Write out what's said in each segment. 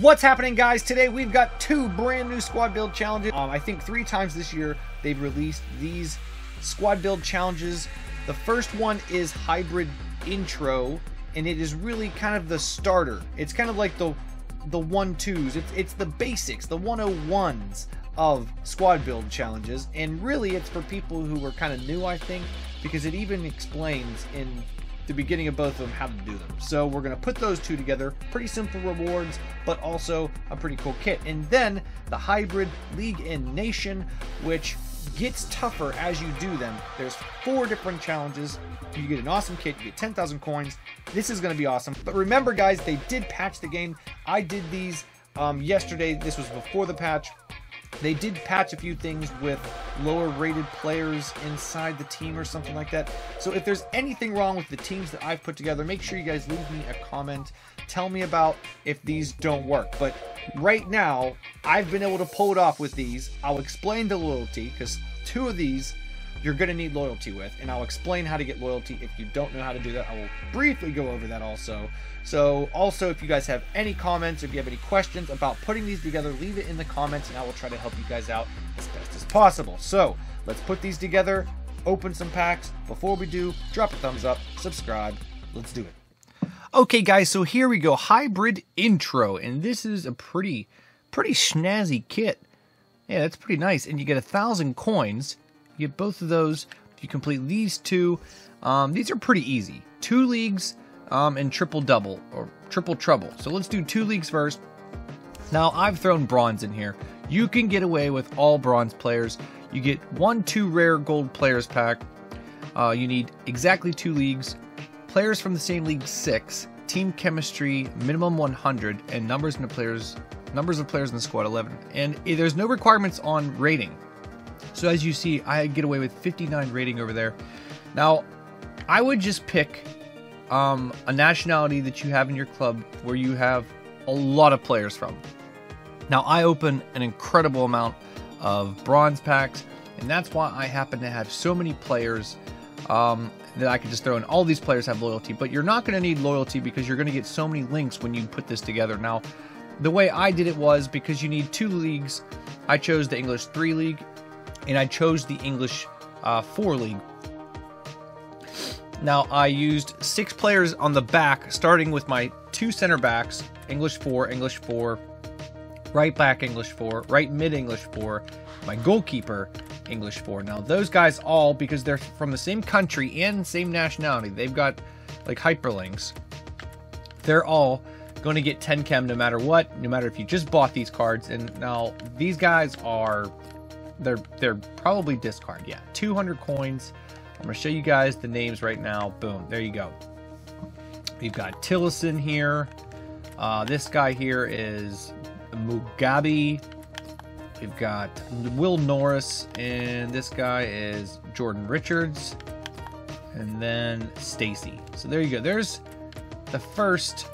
What's happening, guys? Today we've got two brand new squad build challenges. I think 3 times this year they've released these squad build challenges. The first one is Hybrid Intro, and it is really kind of the starter. It's kind of like the 1-2s. It's the basics, the 101s of squad build challenges, and really it's for people who are kind of new, I think, because it even explains in the beginning of both of them how to do them. So we're going to put those two together. Pretty simple rewards, but also a pretty cool kit. And then the Hybrid League and Nation, which gets tougher as you do them. There's 4 different challenges. You get an awesome kit, you get 10,000 coins. This is going to be awesome. But remember, guys, they did patch the game. I did these yesterday. This was before the patch. They did patch a few things with lower rated players inside the team or something like that. So if there's anything wrong with the teams that I've put together, make sure you guys leave me a comment. Tell me about if these don't work. But right now, I've been able to pull it off with these. I'll explain the loyalty, because 2 of these you're going to need loyalty with, and I'll explain how to get loyalty. If you don't know how to do that, I will briefly go over that also. So also, if you guys have any comments, if you have any questions about putting these together, leave it in the comments and I will try to help you guys out as best as possible. So let's put these together, open some packs. Before we do, drop a thumbs up, subscribe. Let's do it. Okay, guys, so here we go. Hybrid Intro, and this is a pretty snazzy kit. Yeah, that's pretty nice, and you get 1,000 coins. You get both of those if you complete these 2. These are pretty easy. 2 leagues and triple double or triple trouble. So let's do 2 leagues first. Now I've thrown bronze in here. You can get away with all bronze players. You get 1-2 rare gold players pack. You need exactly 2 leagues. Players from the same league 6. Team chemistry minimum 100, and numbers of players in the squad 11. And there's no requirements on rating. So as you see, I get away with 59 rating over there. Now, I would just pick a nationality that you have in your club where you have a lot of players from. Now, I open an incredible amount of bronze packs, and that's why I happen to have so many players that I can just throw in. All these players have loyalty, but you're not going to need loyalty because you're going to get so many links when you put this together. Now, the way I did it was because you need 2 leagues. I chose the English 3 League, and I chose the English 4 League. Now, I used 6 players on the back, starting with my 2 center backs, English 4, right back English 4, right mid English 4, my goalkeeper English 4. Now, those guys all, because they're from the same country and same nationality, they've got like hyperlinks. They're all going to get 10 chem no matter what, no matter if you just bought these cards. And now these guys are, they're probably discard. Yeah, 200 coins. I'm going to show you guys the names right now. Boom, there you go. We've got Tillison here. This guy here is Mugabe. We've got Will Norris, and this guy is Jordan Richards, and then Stacy. So there you go. There's the first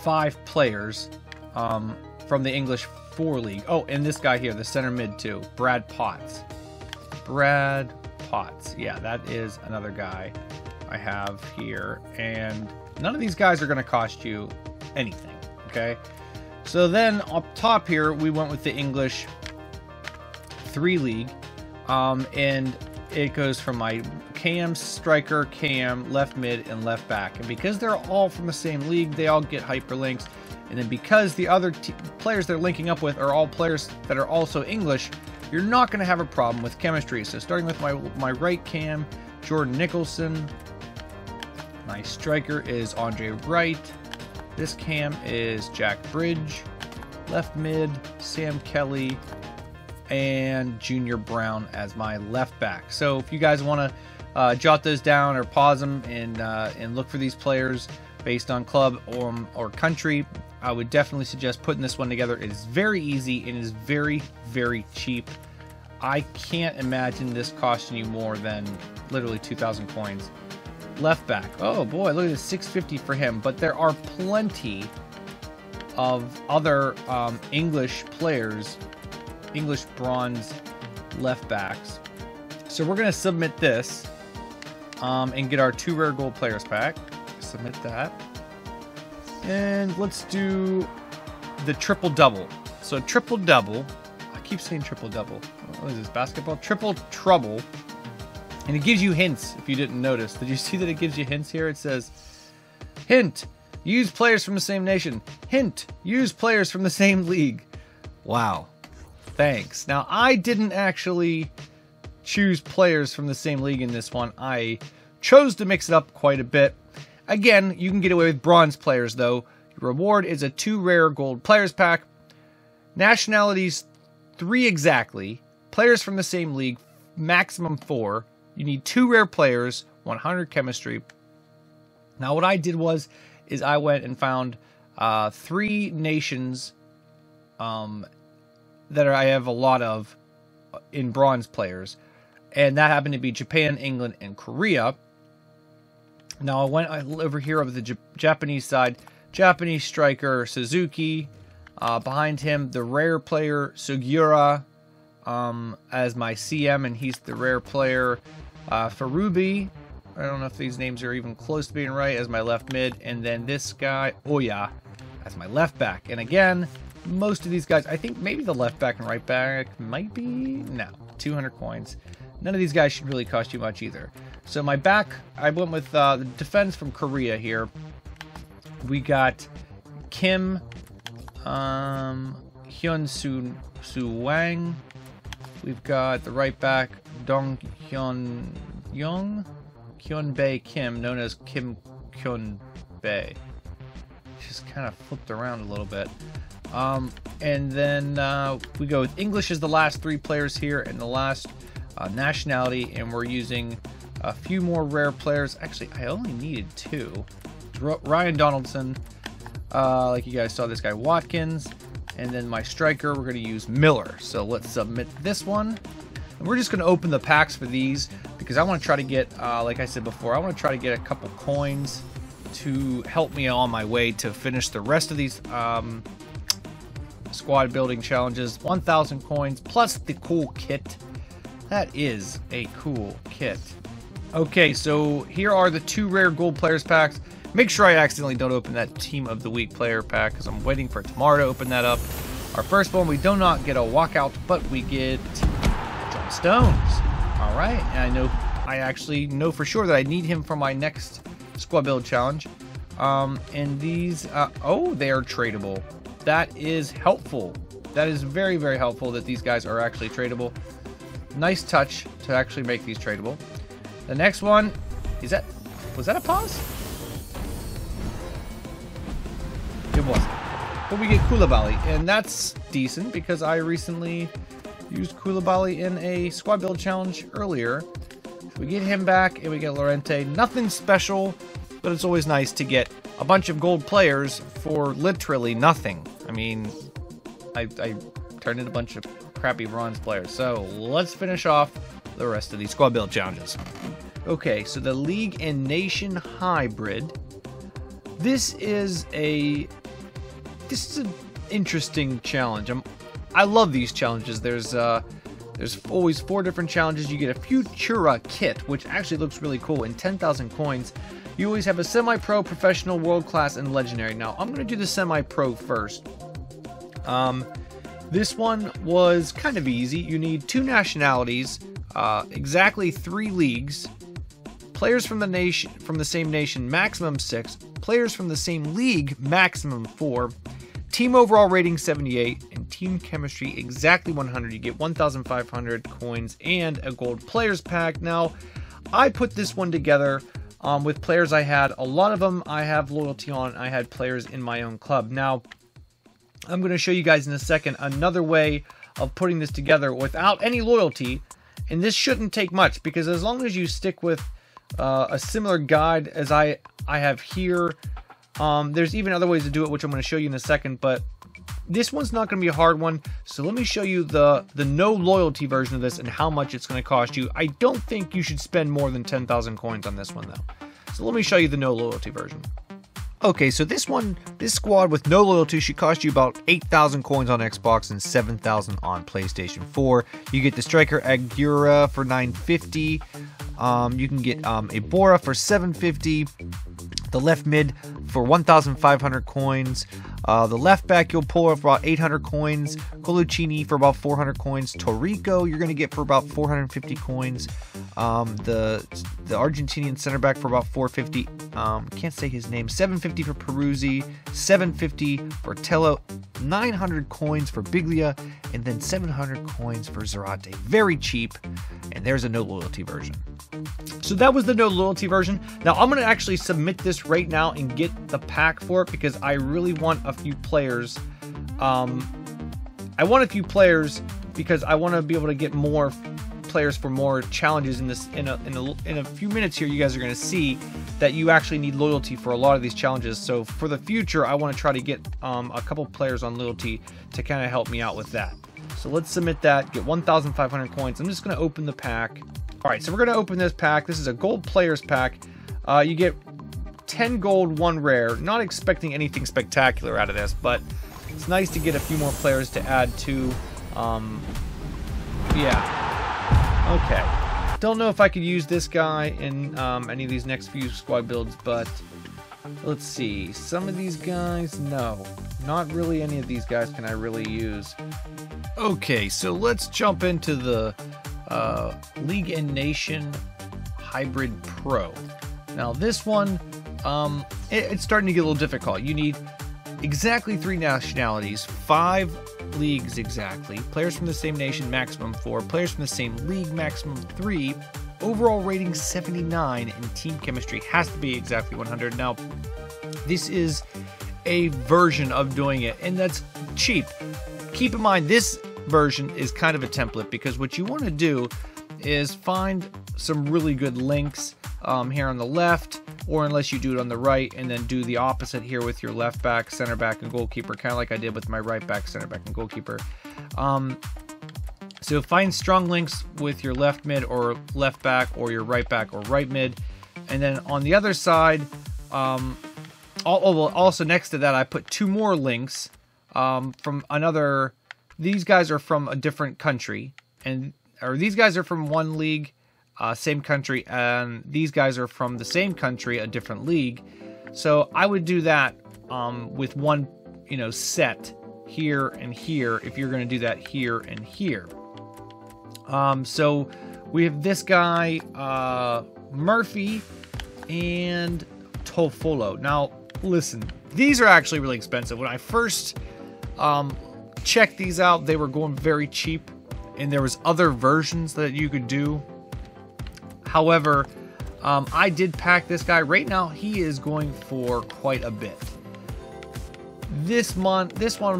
5 players from the English 4 League. Oh, and this guy here, the center mid too, Brad Potts. Brad Potts. Yeah, that is another guy I have here. And none of these guys are going to cost you anything, okay? So then up top here, we went with the English 3 League. And it goes from my cam, striker, cam, left mid, and left back. And because they're all from the same league, they all get hyperlinks. And then because the other players they're linking up with are all players that are also English, you're not going to have a problem with chemistry. So starting with my right cam, Jordan Nicholson. My striker is Andre Wright. This cam is Jack Bridge. Left mid, Sam Kelly. And Junior Brown as my left back. So if you guys want to jot those down or pause them and look for these players based on club or country, I would definitely suggest putting this one together. It is very easy and is very, very cheap. I can't imagine this costing you more than literally 2,000 coins. Left back. Oh boy, look at this, 650 for him. But there are plenty of other English players, English bronze left backs. So we're going to submit this and get our 2 rare gold players pack. Submit that. And let's do the triple double. So triple double, I keep saying triple double. What is this, basketball? Triple trouble. And it gives you hints if you didn't notice. Did you see that it gives you hints here? It says, hint, use players from the same nation. Hint, use players from the same league. Wow. Thanks. Now, I didn't actually choose players from the same league in this one. I chose to mix it up quite a bit. Again, you can get away with bronze players, though. Your reward is a 2 rare gold players pack. Nationalities, 3 exactly. Players from the same league, maximum 4. You need 2 rare players, 100 chemistry. Now, what I did is I went and found 3 nations that I have a lot of in bronze players. And that happened to be Japan, England, and Korea. Now, I went over here over the Japanese side. Japanese striker Suzuki. Behind him, the rare player Sugiura as my CM, and he's the rare player Farubi. I don't know if these names are even close to being right, as my left mid. And then this guy, Oya, as my left back. And again, most of these guys, I think maybe the left back and right back might be, no, 200 coins. None of these guys should really cost you much either. So my back, I went with the defense from Korea here. We got Kim Hyun Soo Wang. We've got the right back Dong Hyun Young, Hyun Bae Kim, known as Kim Hyun Bae. Just kind of flipped around a little bit. And then we go with English as the last 3 players here, and the last nationality, and we're using a few more rare players. Actually, I only needed 2. Ryan Donaldson, like you guys saw, this guy Watkins, and then my striker, we're going to use Miller. So let's submit this one. And we're just going to open the packs for these, because I want to try to get, like I said before, I want to try to get a couple coins to help me on my way to finish the rest of these squad building challenges. 1,000 coins plus the cool kit. That is a cool kit. Okay, so here are the 2 rare gold players packs. Make sure I accidentally don't open that Team of the Week player pack, because I'm waiting for tomorrow to open that up. Our first one, we do not get a walkout, but we get John Stones. All right, and I actually know for sure that I need him for my next squad build challenge. And these, oh, they are tradable. That is helpful. That is very, very helpful that these guys are actually tradable. Nice touch to actually make these tradable. The next one, was that a pause? It wasn't. But we get Koulibaly, and that's decent because I recently used Koulibaly in a squad build challenge earlier. So we get him back, and we get Llorente. Nothing special, but it's always nice to get a bunch of gold players for literally nothing. I mean, I turned in a bunch of crappy bronze players. So let's finish off the rest of these squad build challenges. Okay, so the League and Nation Hybrid. This is an interesting challenge. I love these challenges. There's always 4 different challenges. You get a Futura kit, which actually looks really cool, and 10,000 coins. You always have a semi-pro, professional, world-class, and legendary. Now, I'm going to do the semi-pro first. This one was kind of easy. You need 2 nationalities, exactly 3 leagues, players from the same nation, maximum 6, players from the same league, maximum 4, team overall rating 78, and team chemistry exactly 100. You get 1,500 coins and a gold players pack. Now, I put this one together with players I had. A lot of them I have loyalty on. I had players in my own club. Now, I'm going to show you guys in a second another way of putting this together without any loyalty. And this shouldn't take much, because as long as you stick with a similar guide as I have here, there's even other ways to do it, which I'm going to show you in a second. But this one's not going to be a hard one. So let me show you the no loyalty version of this and how much it's going to cost you. I don't think you should spend more than 10,000 coins on this one, though. So let me show you the no loyalty version. Okay, so this squad with no loyalty should cost you about 8,000 coins on Xbox and 7,000 on PlayStation 4. You get the striker Agura for 950. You can get Ibora for 750. The left mid for 1,500 coins. The left back you'll pull for about 800 coins. Coluccini for about 400 coins. Torrico you're going to get for about 450 coins. The Argentinian center back for about 450. Can't say his name. 750 for Peruzzi. 750 for Tello. 900 coins for Biglia. And then 700 coins for Zarate. Very cheap. And there's a no loyalty version. So that was the no loyalty version. Now I'm going to actually submit this right now and get the pack for it because I really want a few players. I want a few players because I want to be able to get more players for more challenges in this. In a few minutes here, you guys are going to see that you actually need loyalty for a lot of these challenges. So for the future, I want to try to get a couple players on loyalty to kind of help me out with that. So let's submit that. Get 1,500 coins. I'm just going to open the pack. All right, so we're going to open this pack. This is a gold players pack. You get 10 gold, 1 rare. Not expecting anything spectacular out of this, but it's nice to get a few more players to add to. Yeah. Okay. Don't know if I could use this guy in any of these next few squad builds, but let's see. Some of these guys, no. Not really any of these guys can I really use. Okay, so let's jump into the League and Nation Hybrid Pro. Now this one, it's starting to get a little difficult. You need exactly 3 nationalities, 5 leagues exactly, players from the same nation, maximum 4, players from the same league, maximum 3, overall rating 79, and team chemistry has to be exactly 100. Now, this is a version of doing it, and that's cheap. Keep in mind, this version is kind of a template because what you want to do is find some really good links here on the left, or unless you do it on the right, and then do the opposite here with your left back, center back, and goalkeeper, kind of like I did with my right back, center back, and goalkeeper. So find strong links with your left mid or left back, or your right back or right mid, and then on the other side, also next to that, I put 2 more links from another. These guys are from a different country, or these guys are from one league, same country, and these guys are from the same country, a different league. So I would do that with one, set here and here. If you're going to do that here and here, so we have this guy Murphy and Toffolo. Now listen, these are actually really expensive. When I first checked these out, they were going very cheap, and there was other versions that you could do. However, I did pack this guy. Right now, he is going for quite a bit. This one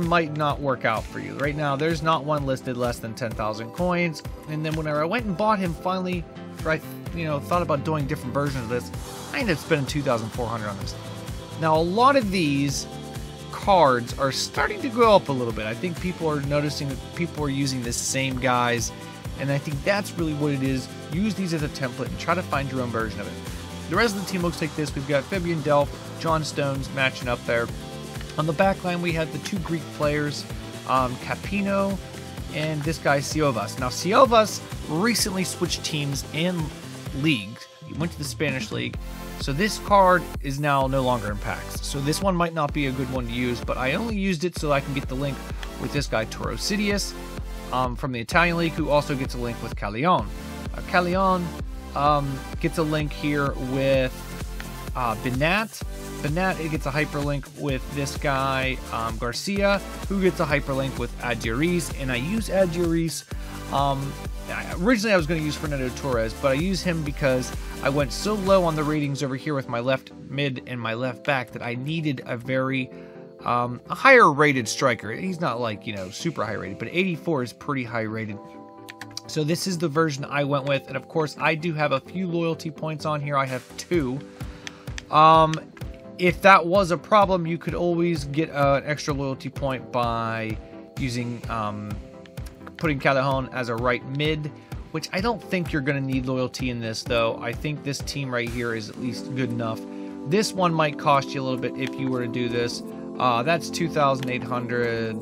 might not work out for you. Right now, there's not one listed less than 10,000 coins. And then whenever I went and bought him, finally, thought about doing different versions of this, I ended up spending 2,400 on this. Now, a lot of these cards are starting to go up a little bit. I think people are noticing that people are using the same guys, and I think that's really what it is. Use these as a template and try to find your own version of it. The rest of the team looks like this. We've got Fabian Delph, John Stones matching up there. On the back line, we have the 2 Greek players, Capino and this guy Siovas. Now, Siovas recently switched teams and leagues. He went to the Spanish league. So this card is now no longer in packs. So this one might not be a good one to use, but I only used it so I can get the link with this guy, Toro Sidious, from the Italian league, who also gets a link with Callejon. Callejon gets a link here with Benat. Benat, it gets a hyperlink with this guy, Garcia, who gets a hyperlink with Adjuris. And I use Adjuris. Originally, I was going to use Fernando Torres, but I use him because I went so low on the ratings over here with my left mid and my left back that I needed a very a higher rated striker. He's not like, super high rated, but 84 is pretty high rated. So this is the version I went with. And of course, I do have a few loyalty points on here. I have 2. If that was a problem, you could always get an extra loyalty point by using putting Callejon as a right mid, which I don't think you're going to need loyalty in this, though. I think this team right here is at least good enough. This one might cost you a little bit if you were to do this. That's 2,800,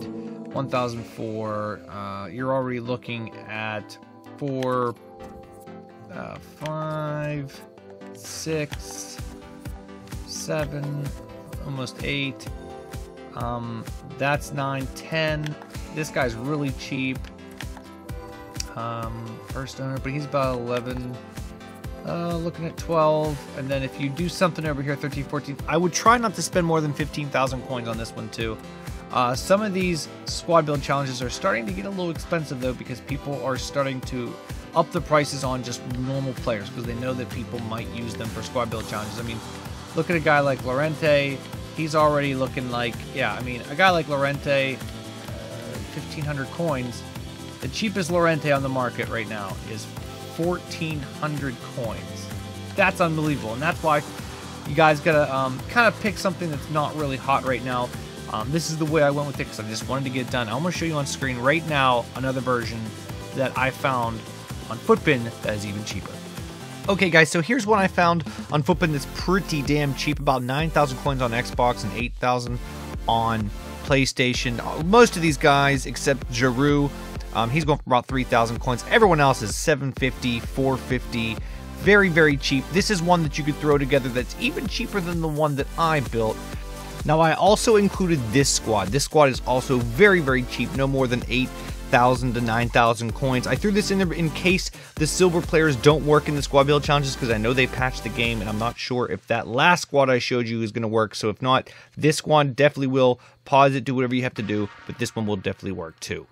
1,004. You're already looking at 4, 5, 6, 7, almost 8. That's 9, 10. This guy's really cheap. First owner, but he's about 11. Looking at 12. And then if you do something over here, 13, 14. I would try not to spend more than 15,000 coins on this one too. Some of these squad build challenges are starting to get a little expensive though, because people are starting to up the prices on just normal players because they know that people might use them for squad build challenges. I mean, look at a guy like Lorente. He's already looking like, yeah, I mean, a guy like Lorente, 1,500 coins. The cheapest Lorente on the market right now is 1,400 coins. That's unbelievable, and that's why you guys gotta kind of pick something that's not really hot right now. This is the way I went with it because I just wanted to get it done. I'm gonna show you on screen right now another version that I found on Footbin that is even cheaper. Okay guys, so here's one I found on Footbin that's pretty damn cheap, about 9,000 coins on Xbox and 8,000 on PlayStation. Most of these guys, except Giroud, he's going for about 3,000 coins. Everyone else is 750, 450, very, very cheap. This is one that you could throw together that's even cheaper than the one that I built. Now, I also included this squad. This squad is also very, very cheap, no more than 8,000 to 9,000 coins. I threw this in there in case the silver players don't work in the squad build challenges because I know they patched the game and I'm not sure if that last squad I showed you is going to work. So if not, this squad definitely will. Pause it, do whatever you have to do, but this one will definitely work too.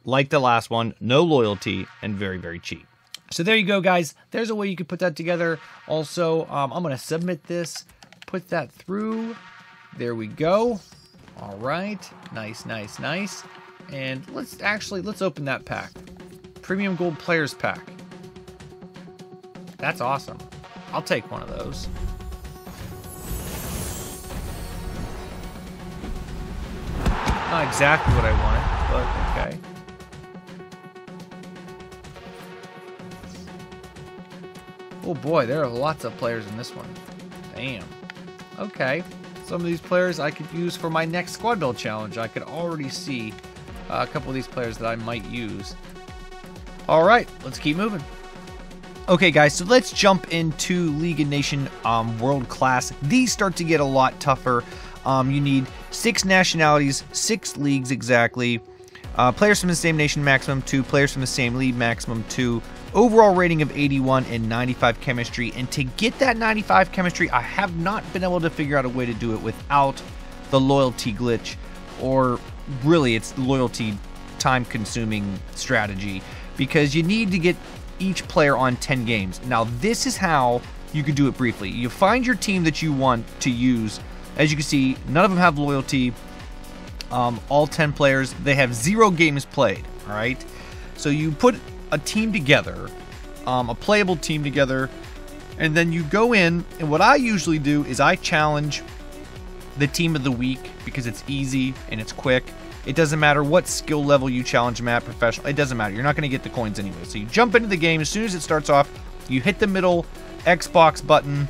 Like the last one, no loyalty and very, very cheap. So there you go, guys. There's a way you can put that together. Also, I'm going to submit this, put that through. There we go. All right. Nice, nice, nice. And let's open that pack. Premium Gold Players Pack. That's awesome. I'll take one of those. Not exactly what I wanted, but okay. Oh boy, there are lots of players in this one. Damn. Okay. Some of these players I could use for my next squad build challenge. I could already see a couple of these players that I might use. All right, let's keep moving. Okay, guys, so let's jump into League of Nations World Class. These start to get a lot tougher. You need 6 nationalities, 6 leagues exactly. Players from the same nation, maximum 2. Players from the same league, maximum 2. Overall rating of 81 and 95 chemistry. And to get that 95 chemistry, I have not been able to figure out a way to do it without the loyalty glitch, or really it's loyalty time-consuming strategy, because you need to get each player on 10 games. Now, this is how you could do it briefly. You find your team that you want to use. As you can see, none of them have loyalty. All 10 players, they have 0 games played, all right? So you put a team together, a playable team together, and then you go in, and what I usually do is I challenge the team of the week because it's easy and it's quick. It doesn't matter what skill level you challenge them at, professional, it doesn't matter. You're not going to get the coins anyway. So you jump into the game, as soon as it starts off, you hit the middle Xbox button,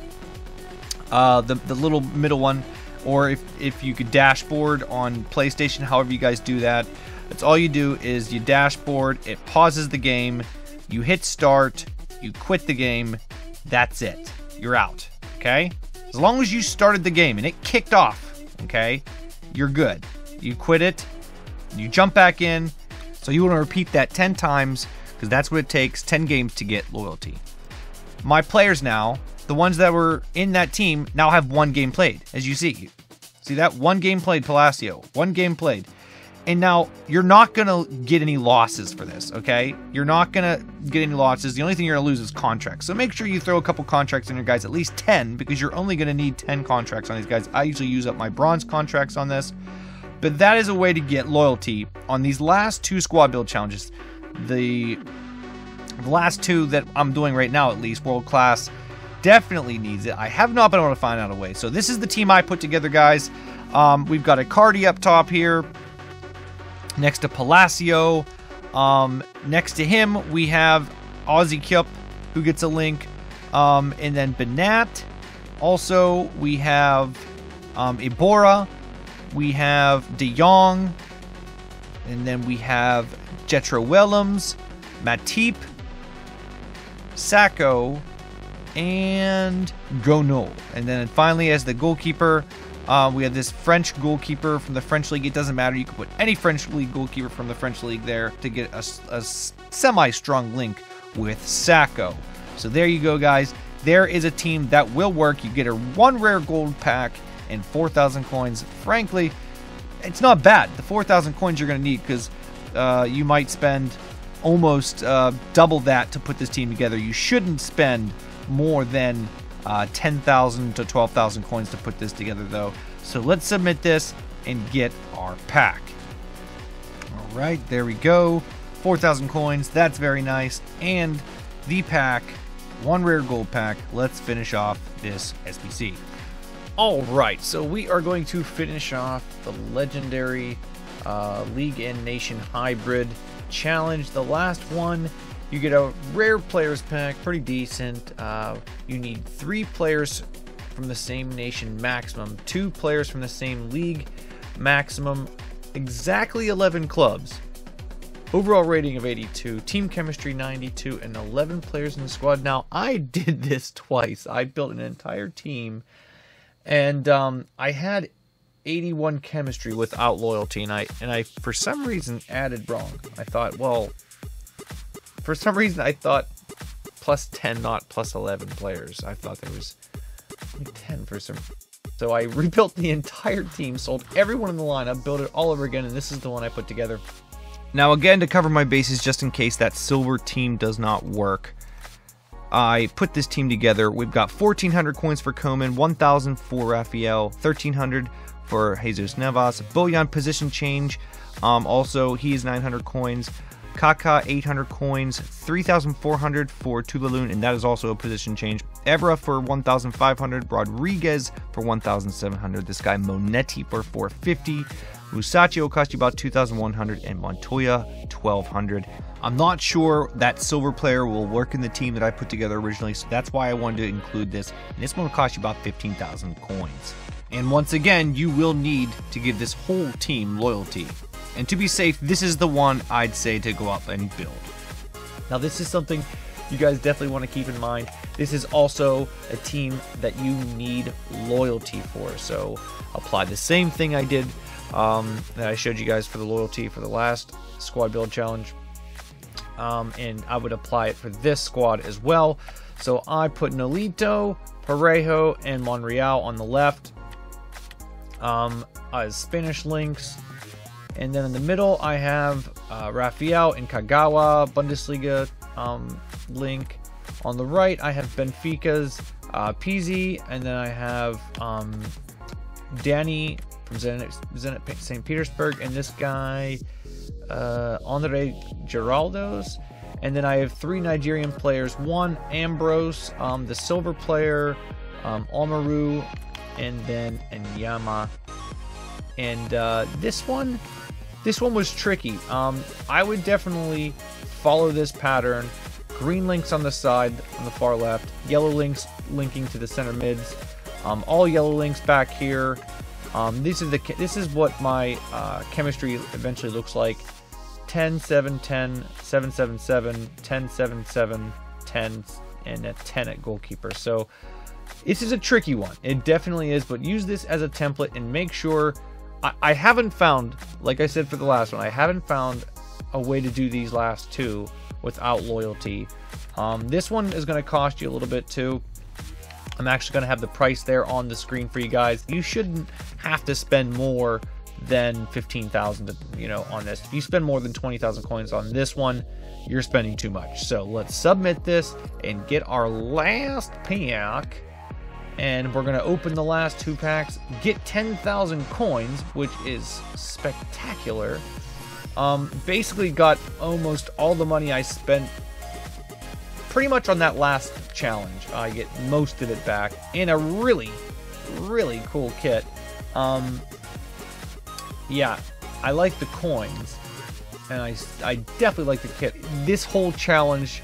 the little middle one, or if you could dashboard on PlayStation, however you guys do that. That's all you do is you dashboard, it pauses the game, you hit start, you quit the game, that's it. You're out, okay? As long as you started the game and it kicked off, okay, you're good. You quit it, you jump back in, so you want to repeat that 10 times because that's what it takes, 10 games to get loyalty. My players now, the ones that were in that team, now have 1 game played, as you see. See that? 1 game played, Palacio. 1 game played. And now, you're not going to get any losses for this, okay? You're not going to get any losses. The only thing you're going to lose is contracts. So make sure you throw a couple contracts in your guys, at least 10, because you're only going to need 10 contracts on these guys. I usually use up my bronze contracts on this. But that is a way to get loyalty on these last 2 squad build challenges. The last 2 that I'm doing right now, at least, World Class, definitely needs it. I have not been able to find out a way. So this is the team I put together, guys. We've got Icardi up top here. Next to Palacio. Next to him, we have Aussie Cup, who gets a link. And then Benat. Also, we have Ibora. We have De Jong. And then we have Jetro Willems, Matip, Sacco, and Gonol. And then finally, as the goalkeeper, We have this French goalkeeper from the French league. It doesn't matter. You can put any French league goalkeeper from the French league there to get a semi-strong link with Sacco. So there you go, guys. There is a team that will work. You get a 1 rare gold pack and 4,000 coins. Frankly, it's not bad. The 4,000 coins you're going to need because you might spend almost double that to put this team together. You shouldn't spend more than 10,000 to 12,000 coins to put this together, though. So let's submit this and get our pack. All right, there we go. 4,000 coins. That's very nice. And the pack, 1 rare gold pack. Let's finish off this SBC. All right, so we are going to finish off the legendary League and Nation Hybrid Challenge. The last one, you get a rare players pack, pretty decent. You need 3 players from the same nation maximum, 2 players from the same league maximum, exactly 11 clubs. Overall rating of 82, team chemistry 92, and 11 players in the squad. Now, I did this twice. I built an entire team, and I had 81 chemistry without loyalty, and I for some reason added wrong. I thought, well, for some reason I thought plus 10, not plus 11 players. I thought there was like 10 for some. So I rebuilt the entire team, sold everyone in the lineup, built it all over again, and this is the one I put together. Now again, to cover my bases, just in case that silver team does not work, I put this team together. We've got 1,400 coins for Koeman, 1,000 for Rafael, 1,300 for Jesus Navas, Bojan position change. Also, he is 900 coins. Kaká 800 coins, 3,400 for Tulalun, and that is also a position change. Evra for 1,500, Rodriguez for 1,700. This guy Monetti for 450. Musacchio will cost you about 2,100, and Montoya 1,200. I'm not sure that silver player will work in the team that I put together originally, so that's why I wanted to include this. And this one will cost you about 15,000 coins. And once again, you will need to give this whole team loyalty. And to be safe, this is the one I'd say to go up and build. Now, this is something you guys definitely want to keep in mind. This is also a team that you need loyalty for. So apply the same thing I did that I showed you guys for the loyalty for the last squad build challenge. And I would apply it for this squad as well. So I put Nolito, Parejo, and Monreal on the left as Spanish links. And then in the middle, I have Rafael and Kagawa, Bundesliga link. On the right, I have Benfica's Pizzi, and then I have Danny from Zenit St. Petersburg, and this guy, Andre Geraldo's. And then I have 3 Nigerian players. 1, Ambrose, the silver player, Omaru, and then Enyama. And this one was tricky. I would definitely follow this pattern. Green links on the side, on the far left. Yellow links linking to the center mids. All yellow links back here. This is what my chemistry eventually looks like. 10, 7, 10, 7, 7, 7, 10, 7, 7, 10, and a 10 at goalkeeper. So this is a tricky one. It definitely is, but use this as a template and make sure. I haven't found, like I said for the last one, I haven't found a way to do these last 2 without loyalty. This one is going to cost you a little bit too. I'm actually going to have the price there on the screen for you guys. You shouldn't have to spend more than 15,000, on this. If you spend more than 20,000 coins on this one, you're spending too much. So let's submit this and get our last pack. And we're going to open the last 2 packs, get 10,000 coins, which is spectacular. Basically got almost all the money I spent pretty much on that last challenge. I get most of it back in a really, really cool kit. Yeah, I like the coins, and I definitely like the kit. This whole challenge,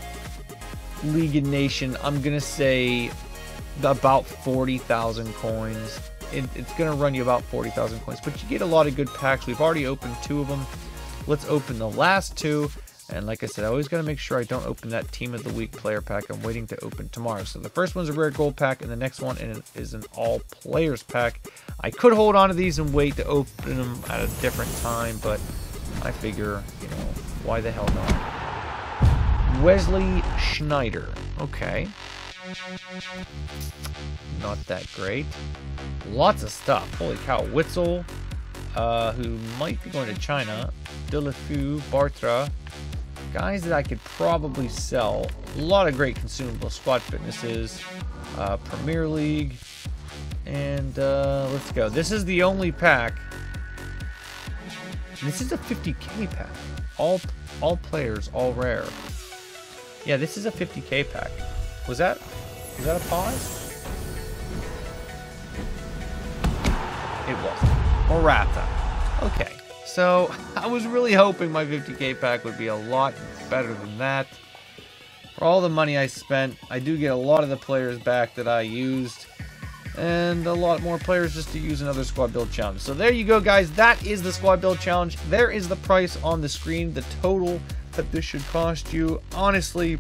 League and Nation, I'm going to say about 40,000 coins. It's going to run you about 40,000 coins, but you get a lot of good packs. We've already opened 2 of them. Let's open the last 2, And like I said, I always got to make sure I don't open that Team of the Week player pack I'm waiting to open tomorrow. So the first one's a rare gold pack, and the next one is an all players pack. I could hold on to these and wait to open them at a different time, but I figure, you know, why the hell not? Wesley Schneider. Okay. Not that great. Lots of stuff. Holy cow. Witzel, who might be going to China. Delafeu, Bartra. Guys that I could probably sell. A lot of great consumable squad fitnesses. Premier League. And let's go. This is the only pack. This is a 50k pack. All players, all rare. Yeah, this is a 50k pack. Was that a pause? It wasn't. Morata. Okay. So, I was really hoping my 50k pack would be a lot better than that. For all the money I spent, I do get a lot of the players back that I used. And a lot more players just to use another squad build challenge. So there you go, guys. That is the squad build challenge. There is the price on the screen. The total that this should cost you. Honestly,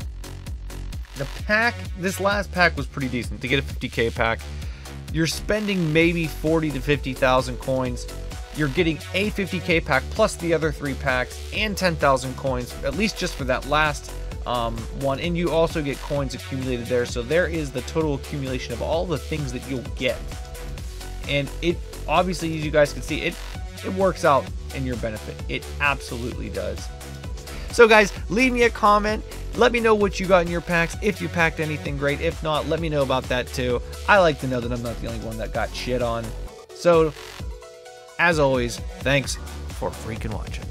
the pack, this last pack was pretty decent. To get a 50k pack, you're spending maybe 40 to 50,000 coins. You're getting a 50k pack plus the other 3 packs and 10,000 coins, at least just for that last one. And you also get coins accumulated there. So there is the total accumulation of all the things that you'll get. And it obviously, as you guys can see, it works out in your benefit. It absolutely does. So guys, leave me a comment. Let me know what you got in your packs. If you packed anything great. If not, let me know about that too. I like to know that I'm not the only one that got shit on. So, as always, thanks for freaking watching.